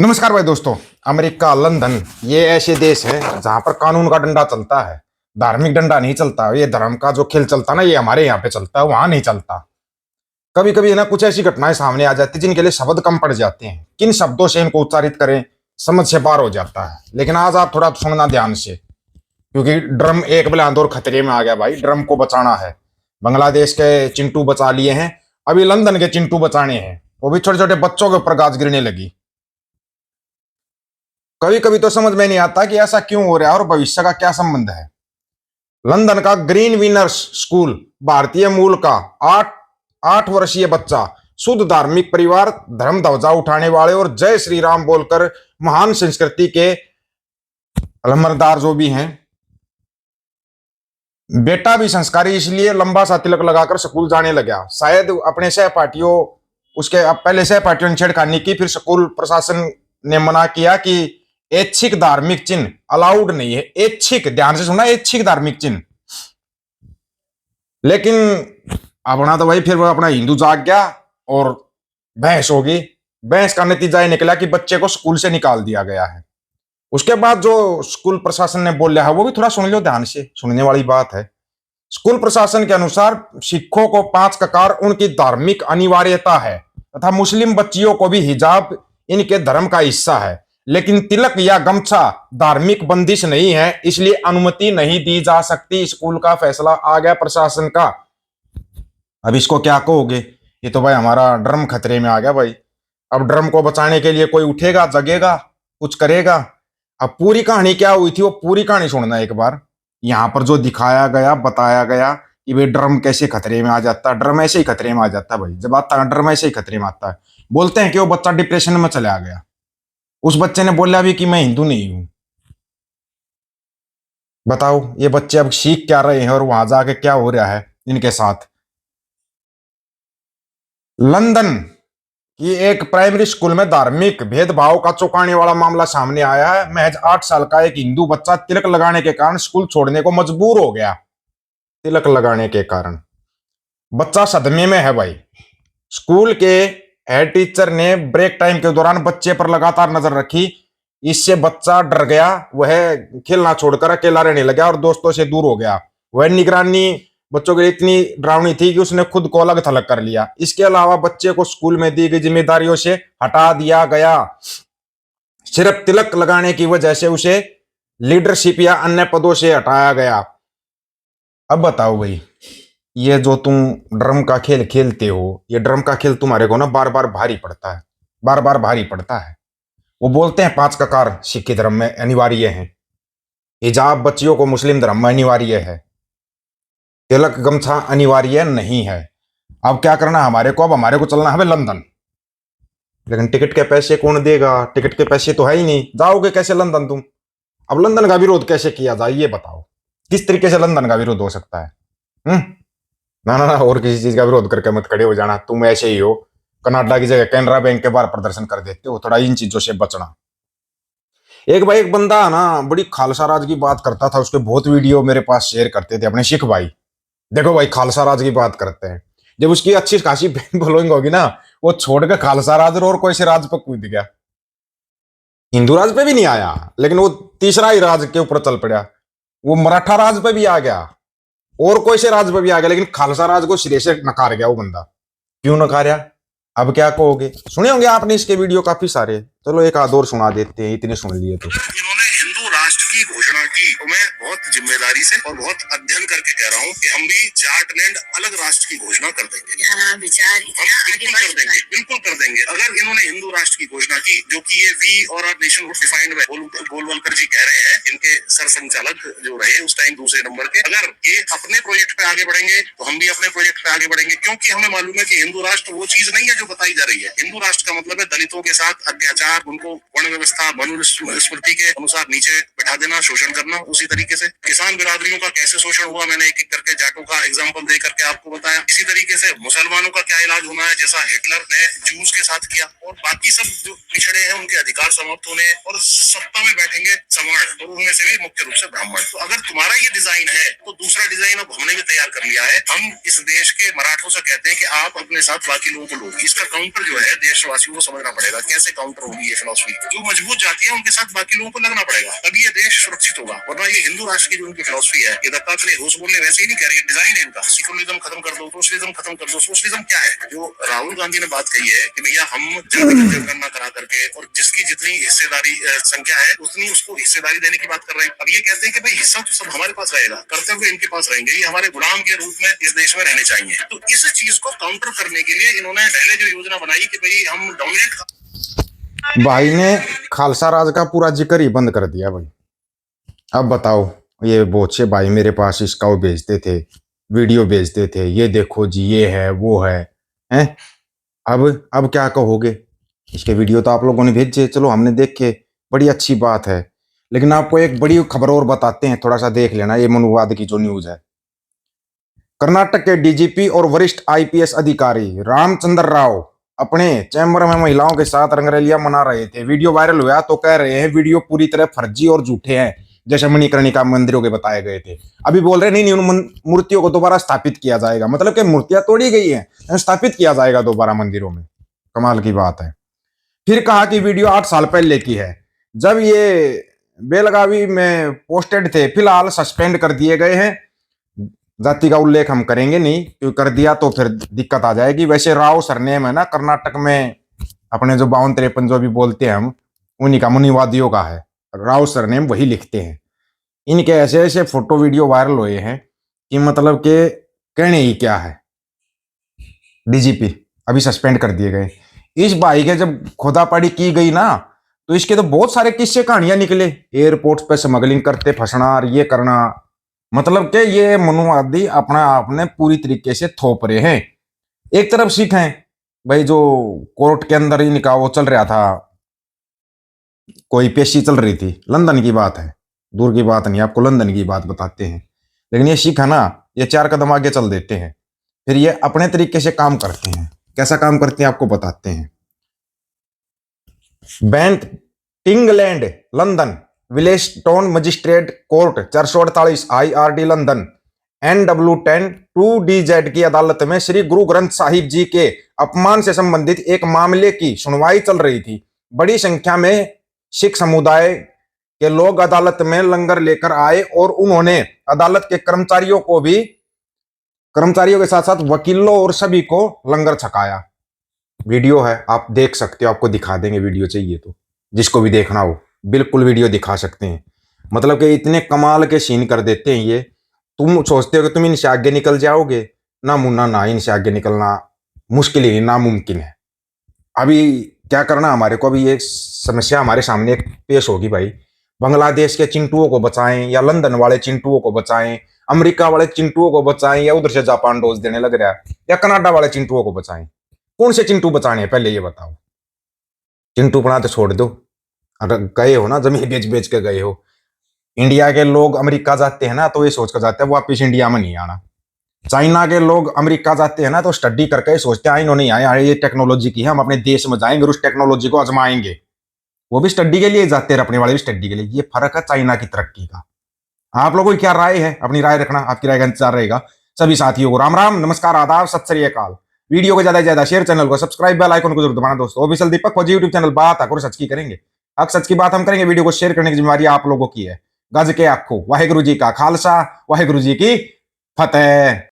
नमस्कार भाई दोस्तों। अमेरिका, लंदन, ये ऐसे देश है जहां पर कानून का डंडा चलता है, धार्मिक डंडा नहीं चलता। ये धर्म का जो खेल चलता ना, ये हमारे यहाँ पे चलता है, वहां नहीं चलता। कभी कभी है ना, कुछ ऐसी घटनाएं सामने आ जाती जिनके लिए शब्द कम पड़ जाते हैं। किन शब्दों से इनको उच्चारित करें, समझ से पार हो जाता है। लेकिन आज आप थोड़ा सुनना ध्यान से, क्योंकि ड्रम एक बुलंद और खतरे में आ गया भाई। ड्रम को बचाना है। बांग्लादेश के चिंटू बचा लिए हैं, अभी लंदन के चिंटू बचाने हैं। वो भी छोटे छोटे बच्चों के ऊपर गाज गिरने लगी। कभी कभी तो समझ में नहीं आता कि ऐसा क्यों हो रहा है और भविष्य का क्या संबंध है। लंदन का ग्रीन विनर्स स्कूल, भारतीय मूल का 8 वर्षीय बच्चा, शुद्ध धार्मिक परिवार, धर्म ध्वजा उठाने वाले और जय श्री राम बोलकर महान संस्कृति के अलमरदार जो भी हैं। बेटा भी संस्कारी, इसलिए लंबा सा तिलक लगाकर स्कूल जाने लगा। शायद अपने सहपाठियों, उसके अब पहले सहपाठियों ने छेड़खानी की, फिर स्कूल प्रशासन ने मना किया कि ऐच्छिक धार्मिक चिन्ह अलाउड नहीं है। ऐच्छिक, ध्यान से सुनना, ऐच्छिक धार्मिक चिन्ह। लेकिन अपना तो भाई फिर वो अपना हिंदू जाग गया और बहस होगी। बहस का नतीजा ये निकला कि बच्चे को स्कूल से निकाल दिया गया है। उसके बाद जो स्कूल प्रशासन ने बोला है वो भी थोड़ा सुन लो ध्यान से, सुनने वाली बात है। स्कूल प्रशासन के अनुसार सिखों को 5 ककार उनकी धार्मिक अनिवार्यता है तथा मुस्लिम बच्चियों को भी हिजाब इनके धर्म का हिस्सा है, लेकिन तिलक या गमछा धार्मिक बंदिश नहीं है, इसलिए अनुमति नहीं दी जा सकती। स्कूल का फैसला आ गया प्रशासन का। अब इसको क्या कहोगे? ये तो भाई हमारा ड्रम खतरे में आ गया भाई। अब ड्रम को बचाने के लिए कोई उठेगा, जगेगा, कुछ करेगा। अब पूरी कहानी क्या हुई थी वो पूरी कहानी सुनना एक बार। यहां पर जो दिखाया गया, बताया गया कि भाई ड्रम कैसे खतरे में आ जाता है। ड्रम ऐसे ही खतरे में आ जाता है भाई, जब आता है ड्रम ऐसे ही खतरे में आता है। बोलते हैं कि वो बच्चा डिप्रेशन में चला गया। उस बच्चे ने बोला भी कि मैं हिंदू नहीं हूं। बताओ ये बच्चे अब सीख क्या रहे हैं और वहां जाके क्या हो रहा है इनके साथ। लंदन की एक प्राइमरी स्कूल में धार्मिक भेदभाव का चौंकाने वाला मामला सामने आया है। महज 8 साल का एक हिंदू बच्चा तिलक लगाने के कारण स्कूल छोड़ने को मजबूर हो गया। तिलक लगाने के कारण बच्चा सदमे में है भाई। स्कूल के हेड टीचर ने ब्रेक टाइम के दौरान बच्चे पर लगातार नजर रखी। इससे बच्चा डर गया। वह खेलना छोड़कर अकेला रहने लगा और दोस्तों से दूर हो गया। वह निगरानी बच्चों के लिए इतनी डरावनी थी कि उसने खुद को अलग थलग कर लिया। इसके अलावा बच्चे को स्कूल में दी गई जिम्मेदारियों से हटा दिया गया। सिर्फ तिलक लगाने की वजह से उसे लीडरशिप या अन्य पदों से हटाया गया। अब बताओ भाई, ये जो तुम ड्रम का खेल खेलते हो, ये ड्रम का खेल तुम्हारे को ना बार बार भारी पड़ता है, बार बार भारी पड़ता है। वो बोलते हैं 5 ककार सिख धर्म में अनिवार्य है, हिजाब बच्चियों को मुस्लिम धर्म में अनिवार्य है, तिलक गमछा अनिवार्य नहीं है। अब क्या करना हमारे को? अब हमारे को चलना है लंदन। लेकिन टिकट के पैसे कौन देगा? टिकट के पैसे तो है ही नहीं, जाओगे कैसे लंदन तुम? अब लंदन का विरोध कैसे किया जाए ये बताओ। किस तरीके से लंदन का विरोध हो सकता है? ना ना ना, और किसी चीज का विरोध करके मत खड़े हो जाना। तुम ऐसे ही हो, कनाडा की जगह कैनरा बैंक के बाहर प्रदर्शन कर देते हो। थोड़ा इन चीजों से बचना। एक भाई, एक बंदा ना बड़ी खालसा राज की बात करता था, उसके बहुत वीडियो मेरे पास शेयर करते थे अपने सिख भाई। देखो भाई, खालसा राज की बात करते हैं, जब उसकी अच्छी खासी फॉलोइंग होगी ना, वो छोड़ के खालसा राज और कोई से राज पर कूद गया। हिंदू राज पे भी नहीं आया, लेकिन वो तीसरा ही राज के ऊपर चल पड़ा। वो मराठा राज पे भी आ गया और कोई से राज पे भी आ गया, लेकिन खालसा राज को सिरे से नकार गया वो बंदा। क्यों नकारा? अब क्या कहोगे? सुने होंगे आपने इसके वीडियो काफी सारे। चलो एक आध और सुना देते हैं, इतने सुन लिए तो। इन्होंने हिंदू राष्ट्र की घोषणा की तो मैं बहुत जिम्मेदारी से और बहुत अध्ययन करके कह रहा हूँ कि हम भी जाटलैंड अलग राष्ट्र की घोषणा कर देंगे। विचार बिल्कुल कर देंगे, बिल्कुल कर देंगे। अगर इन्होंने हिंदू राष्ट्र की घोषणा की, जो कि ये वी और नेशन हुड डिफाइंड में गोलवलकर जी कह रहे हैं, इनके सर संचालक जो रहे उस टाइम दूसरे नंबर के, अगर ये अपने प्रोजेक्ट पे आगे बढ़ेंगे तो हम भी अपने प्रोजेक्ट पे आगे बढ़ेंगे। क्योंकि हमें मालूम है कि हिंदू राष्ट्र वो चीज नहीं है जो बताई जा रही है। हिंदू राष्ट्र का मतलब है दलितों के साथ अत्याचार, उनको वर्ण व्यवस्था, मनुस्मृति के अनुसार नीचे बैठा देना, शोषण करना। उसी तरीके से किसान बिरादरियों का कैसे शोषण हुआ, मैंने एक एक करके जाटों का एग्जाम्पल दे करके आपको बताया। इसी तरीके से मुसलमानों का क्या इलाज होना है, जैसा हिटलर ने जूस के साथ किया। और बाकी सब जो पिछड़े हैं उनके अधिकार समाप्त होने, और सत्ता में बैठेंगे सवर्ण, और उनमें से भी मुख्य रूप से ब्राह्मण। तो अगर तुम्हारा ये डिजाइन है तो दूसरा डिजाइन अब हमने भी तैयार कर लिया है। हम इस देश के मराठों से कहते हैं कि आप अपने साथ बाकी लोगों को लो। इसका काउंटर जो है देशवासियों को समझना पड़ेगा, कैसे काउंटर होगी ये फिलॉसफी। जो मजबूत जाती है उनके साथ बाकी लोगों को लगना पड़ेगा, तभी ये देश सुरक्षित होगा। वरना ये हिंदू राष्ट्र की जो उनकी फिलॉसफी है, ये दत्तात्रेय घोष बोलने वैसे ही नहीं कह रहे, डिजाइन है इनका। सिकुलरिज्म खत्म कर दो, सोशलिज्म खत्म कर दो। सोशलिज्म क्या है? जो राहुल गांधी ने बात कही है कि भैया हम जातिगत जनगणना करा करके और जिसकी जितनी हिस्सेदारी संख्या है उतनी उसको हिस्सेदारी देने की बात कर रहे हैं। अब ये कहते हैं कि भाई हिस्सा तो सब हमारे पास रहेगा, कर्तव्य इनके पास रहेंगे, ये हमारे गुलाम के रूप में इस देश में रहने चाहिए। तो इस चीज को काउंटर करने के लिए इन्होंने पहले जो योजना बनाई कि भाई हम डोमिनेट, भाई ने खालसा राज का पूरा जिक्र ही बंद कर दिया भाई। अब बताओ, ये बहुत से भाई मेरे पास इसका वो भेजते थे, वीडियो भेजते थे, ये देखो जी ये है वो है, हैं? अब क्या कहोगे? इसके वीडियो तो आप लोगों ने भेजे, चलो हमने देखे, बड़ी अच्छी बात है। लेकिन आपको एक बड़ी खबर और बताते हैं, थोड़ा सा देख लेना ये मनुवाद की जो न्यूज है। कर्नाटक के डीजीपी और वरिष्ठ आईपीएस अधिकारी रामचंद्र राव अपने चैम्बर में महिलाओं के साथ रंगरलियां मना रहे थे। वीडियो वायरल हुआ तो कह रहे हैं वीडियो पूरी तरह फर्जी और झूठे हैं, जैसे मणिकर्णिका मंदिरों के बताए गए थे। अभी बोल रहे नहीं, उन मूर्तियों को दोबारा स्थापित किया जाएगा, मतलब कि मूर्तियां तोड़ी गई हैं, स्थापित किया जाएगा दोबारा मंदिरों में। कमाल की बात है। फिर कहा कि वीडियो 8 साल पहले की है, जब ये बेलगावी में पोस्टेड थे, फिलहाल सस्पेंड कर दिए गए हैं। जाति का उल्लेख हम करेंगे नहीं, क्योंकि कर दिया तो फिर दिक्कत आ जाएगी। वैसे राव सरनेम है ना, कर्नाटक में अपने जो 52-53 जो भी बोलते हैं हम, उन्हीं का, मुनिवादियों का है। राव सरनेम वही लिखते हैं। इनके ऐसे ऐसे फोटो वीडियो वायरल हुए हैं कि मतलब के कहने ही क्या है। डीजीपी अभी सस्पेंड कर दिए गए। इस भाई के जब खोदापड़ी की गई ना, तो इसके तो बहुत सारे किस्से कहानियां निकले। एयरपोर्ट पे स्मगलिंग करते फंसना और ये करना, मतलब कि ये मनुवादी अपना आपने पूरी तरीके से थोप रहे हैं। एक तरफ सिख हैं भाई, जो कोर्ट के अंदर इनका वो चल रहा था, कोई पेशी चल रही थी, लंदन की बात है, दूर की बात नहीं, आपको लंदन की बात बताते हैं। लेकिन ये सिख है ना, ये 4 कदम आगे चल देते हैं, फिर ये अपने तरीके से काम करते हैं। कैसा काम करते हैं आपको बताते हैं। बेंट टिंगलैंड London, Willesden magistrate court 448 IRD London, NW10 2DZ की अदालत में श्री गुरु ग्रंथ साहिब जी के अपमान से संबंधित एक मामले की सुनवाई चल रही थी। बड़ी संख्या में सिख समुदाय के लोग अदालत में लंगर लेकर आए और उन्होंने अदालत के कर्मचारियों के साथ साथ वकीलों और सभी को लंगर छकाया। वीडियो है, आप देख सकते हो, आपको दिखा देंगे वीडियो चाहिए तो, जिसको भी देखना हो बिल्कुल वीडियो दिखा सकते हैं। मतलब कि इतने कमाल के सीन कर देते हैं ये। तुम सोचते हो कि तुम इनसे आगे निकल जाओगे ना मुन्ना, ना, इनसे आगे निकलना मुश्किल ही नामुमकिन है। अभी क्या करना हमारे को, अभी ये समस्या हमारे सामने पेश होगी भाई। बांग्लादेश के चिंटुओं को बचाएं या लंदन वाले चिंटुओं को बचाएं, अमेरिका वाले चिंटुओं को बचाएं, या उधर से जापान डोज देने लग रहा है, या कनाडा वाले चिंटुओं को बचाएं। कौन से चिंटू बचाने हैं पहले ये बताओ। चिंटू बना तो छोड़ दो, अगर गए हो ना जमीन बेच बेच के गए हो। इंडिया के लोग अमेरिका जाते हैं ना तो ये सोच कर जाते हैं वापिस इंडिया में नहीं आना। चाइना के लोग अमेरिका जाते हैं ना तो स्टडी करके सोचते हैं इन्होंने आए ये टेक्नोलॉजी की है, हम अपने देश में जाएंगे और उस टेक्नोलॉजी को आजमाएंगे। वो भी स्टडी के लिए जाते हैं, अपने वाले भी स्टडी के लिए। ये फर्क है चाइना की तरक्की का। आप लोगों की क्या राय है? अपनी राय रखना, आपकी राय का इंतजार रहेगा। सभी साथियों को राम राम, नमस्कार, आदाब, सत श्री अकाल। वीडियो को ज्यादा से ज्यादा शेयर, चैनल को सब्सक्राइब, बेल आइकन को जरूर दबाना दोस्तों। ऑफिशियल दीपक फौजी यूट्यूब चैनल, बात आकर सच की करेंगे। अब सच की बात हम करेंगे, वीडियो को शेयर करने की जिम्मेवारी आप लोगों की है। गज के आखो, वाहेगुरु जी का खालसा, वाहेगुरु जी की फतेह।